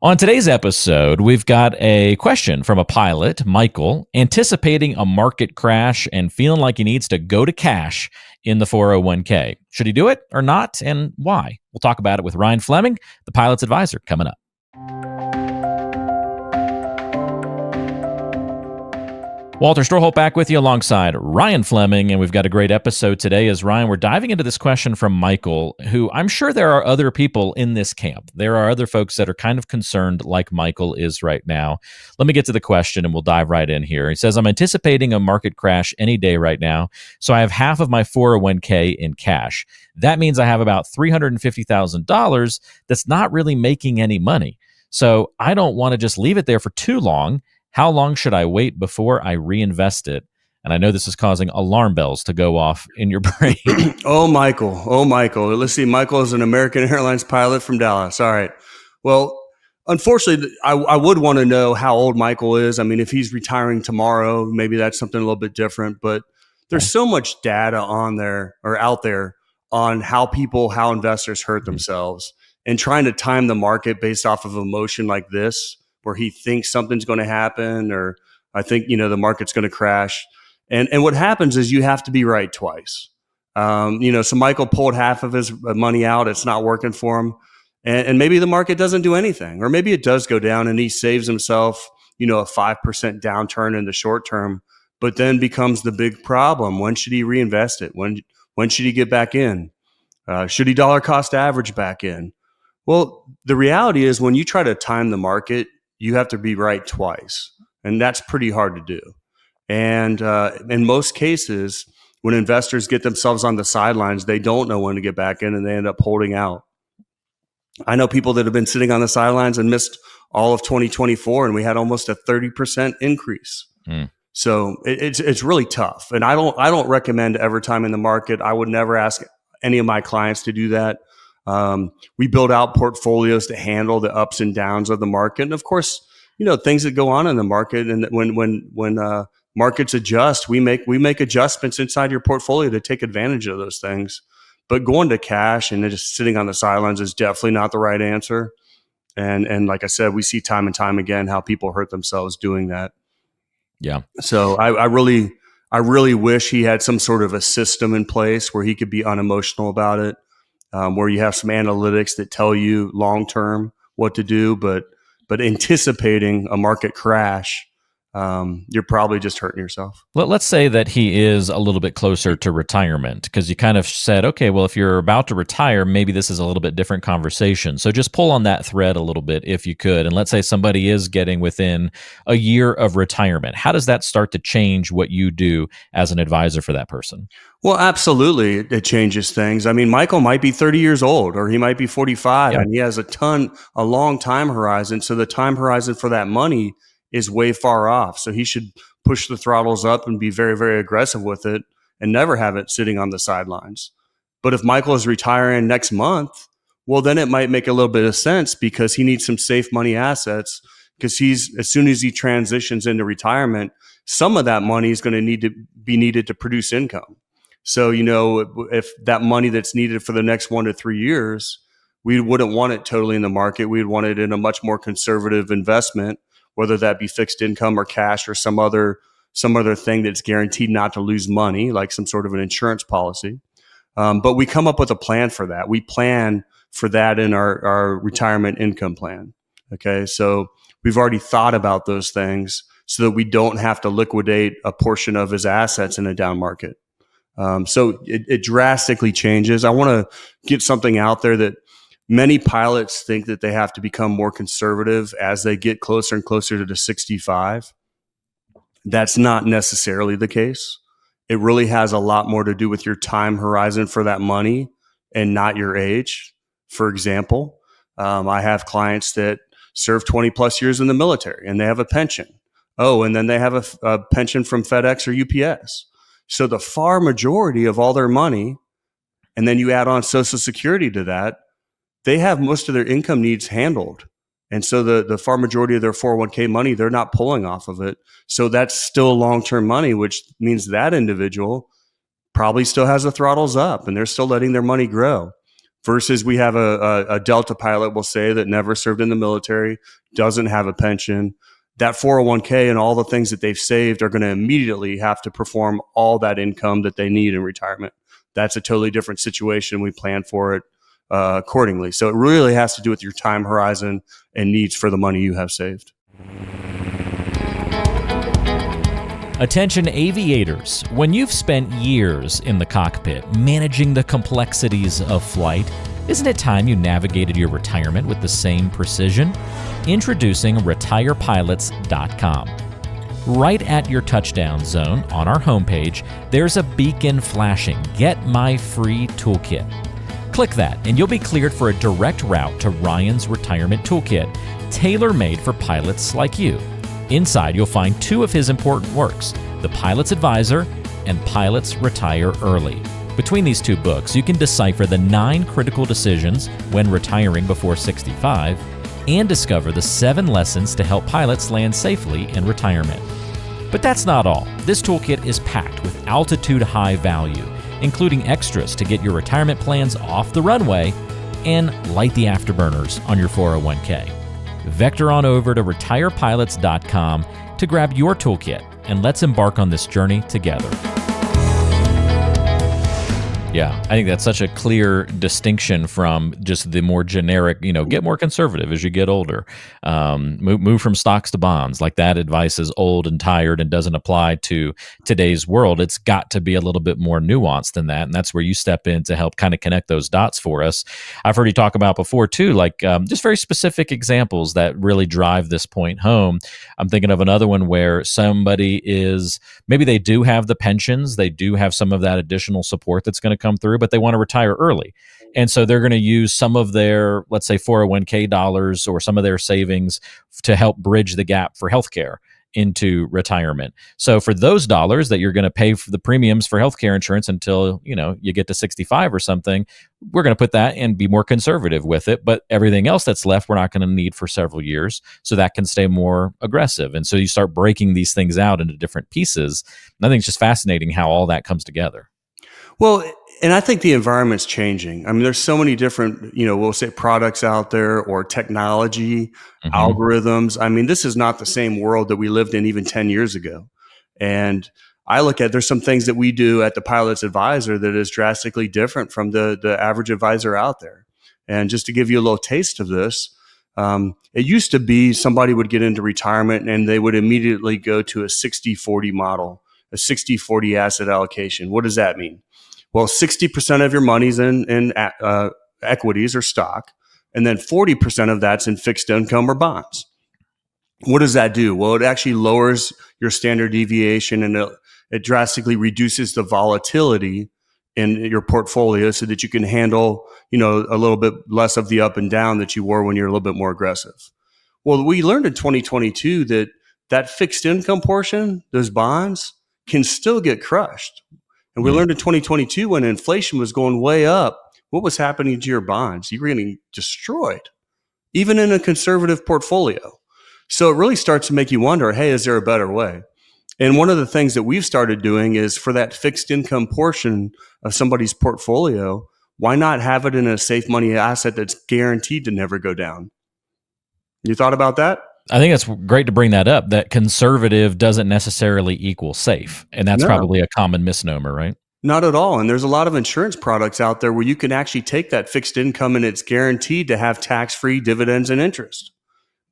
On today's episode, we've got a question from a pilot, Michael, anticipating a market crash and feeling like he needs to go to cash in the 401k. Should he do it or not, and why? We'll talk about it with Ryan Fleming, the pilot's advisor, coming up. Walter Storholt back with you alongside Ryan Fleming, and we've got a great episode today. As Ryan, we're diving into this question from Michael, who I'm sure there are other people in this camp. There are other folks that are kind of concerned like Michael is right now. Let me get to the question and we'll dive right in here. He says, I'm anticipating a market crash any day right now, so I have half of my 401k in cash. That means I have about $350,000 that's not really making any money. So I don't want to just leave it there for too long. How long should I wait before I reinvest it? And I know this is causing alarm bells to go off in your brain. Oh, Michael. Oh, Michael. Let's see. Michael is an American Airlines pilot from Dallas. All right. Well, unfortunately, I would want to know how old Michael is. I mean, if he's retiring tomorrow, maybe that's something a little bit different. But there's so much data on there or out there on how investors hurt themselves, and trying to time the market based off of emotion like this, where he thinks something's going to happen, or I think, the market's going to crash. And what happens is you have to be right twice. So Michael pulled half of his money out. It's not working for him. And maybe the market doesn't do anything, or maybe it does go down and he saves himself, a 5% downturn in the short term, but then becomes the big problem. When should he reinvest it? When should he get back in? Should he dollar cost average back in? Well, the reality is when you try to time the market, you have to be right twice. And that's pretty hard to do. And in most cases, when investors get themselves on the sidelines, they don't know when to get back in and they end up holding out. I know people that have been sitting on the sidelines and missed all of 2024, and we had almost a 30% increase. So it's really tough. And I don't recommend ever timing the market. I would never ask any of my clients to do that. We build out portfolios to handle the ups and downs of the market. And of course, things that go on in the market, and when markets adjust, we make adjustments inside your portfolio to take advantage of those things. But going to cash and just sitting on the sidelines is definitely not the right answer. And like I said, we see time and time again how people hurt themselves doing that. Yeah. So I really wish he had some sort of a system in place where he could be unemotional about it. Where you have some analytics that tell you long-term what to do, but anticipating a market crash, you're probably just hurting yourself. Let's say that he is a little bit closer to retirement, because you kind of said, okay, well, if you're about to retire, maybe this is a little bit different conversation. So just pull on that thread a little bit if you could. And let's say somebody is getting within a year of retirement. How does that start to change what you do as an advisor for that person? Well, absolutely. It changes things. I mean, Michael might be 30 years old, or he might be 45, and he has a long time horizon. So the time horizon for that money is way far off. So he should push the throttles up and be very, very aggressive with it and never have it sitting on the sidelines. But if Michael is retiring next month, well, then it might make a little bit of sense, because he needs some safe money assets, because as soon as he transitions into retirement, some of that money is going to be needed to produce income. So, if that money that's needed for the next 1 to 3 years, we wouldn't want it totally in the market. We'd want it in a much more conservative investment, whether that be fixed income or cash or some other thing that's guaranteed not to lose money, like some sort of an insurance policy. But we come up with a plan for that. We plan for that in our retirement income plan. Okay. So we've already thought about those things so that we don't have to liquidate a portion of his assets in a down market. So it drastically changes. I want to get something out there that many pilots think that they have to become more conservative as they get closer and closer to the 65. That's not necessarily the case. It really has a lot more to do with your time horizon for that money and not your age. For example, I have clients that serve 20 plus years in the military and they have a pension. Oh, and then they have a pension from FedEx or UPS. So the far majority of all their money, and then you add on Social Security to that, they have most of their income needs handled. And so the far majority of their 401k money, they're not pulling off of it. So that's still long-term money, which means that individual probably still has the throttles up and they're still letting their money grow. versus we have a Delta pilot, we'll say, that never served in the military, doesn't have a pension. That 401k and all the things that they've saved are going to immediately have to perform all that income that they need in retirement. That's a totally different situation. We plan for it accordingly. So it really has to do with your time horizon and needs for the money you have saved. Attention aviators, when you've spent years in the cockpit managing the complexities of flight, isn't it time you navigated your retirement with the same precision? Introducing retirepilots.com. Right at your touchdown zone on our homepage, there's a beacon flashing, "Get my free toolkit." Click that and you'll be cleared for a direct route to Ryan's retirement toolkit, tailor-made for pilots like you. Inside, you'll find two of his important works, The Pilot's Advisor and Pilots Retire Early. Between these two books, you can decipher the 9 critical decisions when retiring before 65 and discover the 7 lessons to help pilots land safely in retirement. But that's not all. This toolkit is packed with altitude high value, including extras to get your retirement plans off the runway and light the afterburners on your 401k. Vector on over to retirepilots.com to grab your toolkit, and let's embark on this journey together. Yeah, I think that's such a clear distinction from just the more generic, get more conservative as you get older. Move from stocks to bonds. Like, that advice is old and tired and doesn't apply to today's world. It's got to be a little bit more nuanced than that. And that's where you step in to help kind of connect those dots for us. I've heard you talk about before too, like just very specific examples that really drive this point home. I'm thinking of another one where somebody maybe they do have the pensions, they do have some of that additional support that's going to come through, but they want to retire early. And so they're going to use some of their, let's say, 401k dollars or some of their savings to help bridge the gap for healthcare into retirement. So for those dollars that you're going to pay for the premiums for healthcare insurance until, you get to 65 or something, we're going to put that and be more conservative with it. But everything else that's left, we're not going to need for several years. So that can stay more aggressive. And so you start breaking these things out into different pieces. And I think it's just fascinating how all that comes together. Well, and I think the environment's changing. I mean, there's so many different, we'll say products out there or technology, algorithms. I mean, this is not the same world that we lived in even 10 years ago. And I look at, there's some things that we do at the Pilot's Advisor that is drastically different from the average advisor out there. And just to give you a little taste of this, it used to be somebody would get into retirement and they would immediately go to a 60-40 model, a 60-40 asset allocation. What does that mean? Well, 60% of your money's in equities or stock, and then 40% of that's in fixed income or bonds. What does that do? Well, it actually lowers your standard deviation, and it drastically reduces the volatility in your portfolio so that you can handle, a little bit less of the up and down that you were when you're a little bit more aggressive. Well, we learned in 2022 that fixed income portion, those bonds, can still get crushed. And we learned in 2022 when inflation was going way up, what was happening to your bonds? You were getting destroyed, even in a conservative portfolio. So it really starts to make you wonder, hey, is there a better way? And one of the things that we've started doing is for that fixed income portion of somebody's portfolio, why not have it in a safe money asset that's guaranteed to never go down? You thought about that? I think it's great to bring that up, that conservative doesn't necessarily equal safe. And that's probably a common misnomer, right? Not at all. And there's a lot of insurance products out there where you can actually take that fixed income and it's guaranteed to have tax-free dividends and interest.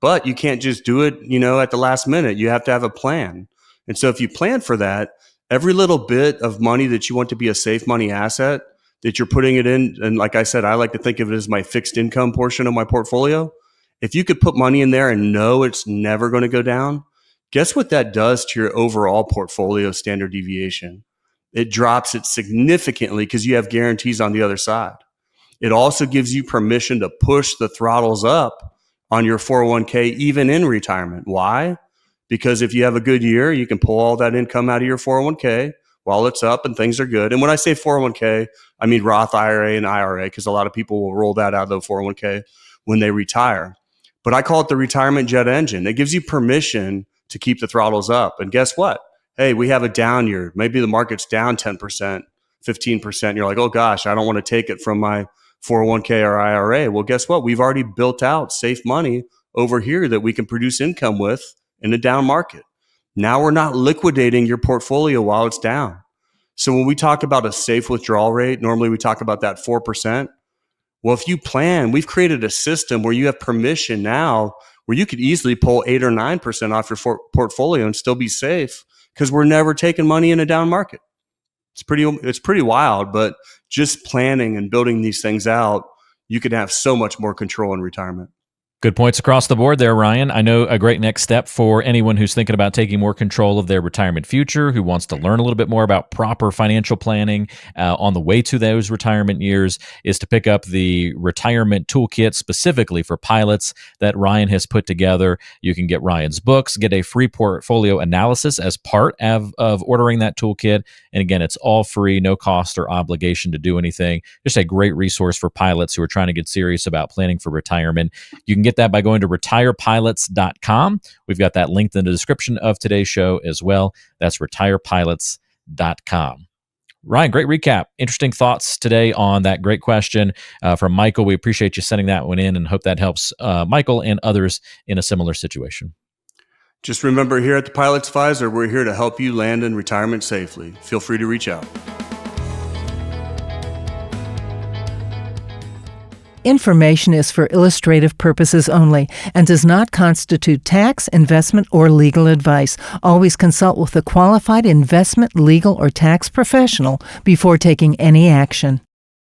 But you can't just do it, at the last minute. You have to have a plan. And so if you plan for that, every little bit of money that you want to be a safe money asset that you're putting it in, and like I said, I like to think of it as my fixed income portion of my portfolio. If you could put money in there and know it's never going to go down, guess what that does to your overall portfolio standard deviation? It drops it significantly because you have guarantees on the other side. It also gives you permission to push the throttles up on your 401k, even in retirement. Why? Because if you have a good year, you can pull all that income out of your 401k while it's up and things are good. And when I say 401k, I mean Roth IRA and IRA, because a lot of people will roll that out of the 401k when they retire. But I call it the retirement jet engine. It gives you permission to keep the throttles up. And guess what? Hey, we have a down year. Maybe the market's down 10%, 15%. You're like, oh gosh, I don't want to take it from my 401k or IRA. Well, guess what? We've already built out safe money over here that we can produce income with in a down market. Now we're not liquidating your portfolio while it's down. So when we talk about a safe withdrawal rate, normally we talk about that 4%. Well, if you plan, we've created a system where you have permission now where you could easily pull 8 or 9% off your portfolio and still be safe, because we're never taking money in a down market. It's pretty wild, but just planning and building these things out, you can have so much more control in retirement. Good points across the board there, Ryan. I know a great next step for anyone who's thinking about taking more control of their retirement future, who wants to learn a little bit more about proper financial planning on the way to those retirement years, is to pick up the retirement toolkit specifically for pilots that Ryan has put together. You can get Ryan's books, get a free portfolio analysis as part of ordering that toolkit. And again, it's all free, no cost or obligation to do anything. Just a great resource for pilots who are trying to get serious about planning for retirement. You can get that by going to retirepilots.com. We've got that linked in the description of today's show as well. That's retirepilots.com. Ryan, great recap. Interesting thoughts today on that great question from Michael. We appreciate you sending that one in and hope that helps Michael and others in a similar situation. Just remember, here at the Pilot's Advisor, we're here to help you land in retirement safely. Feel free to reach out. Information is for illustrative purposes only and does not constitute tax, investment, or legal advice. Always consult with a qualified investment, legal, or tax professional before taking any action.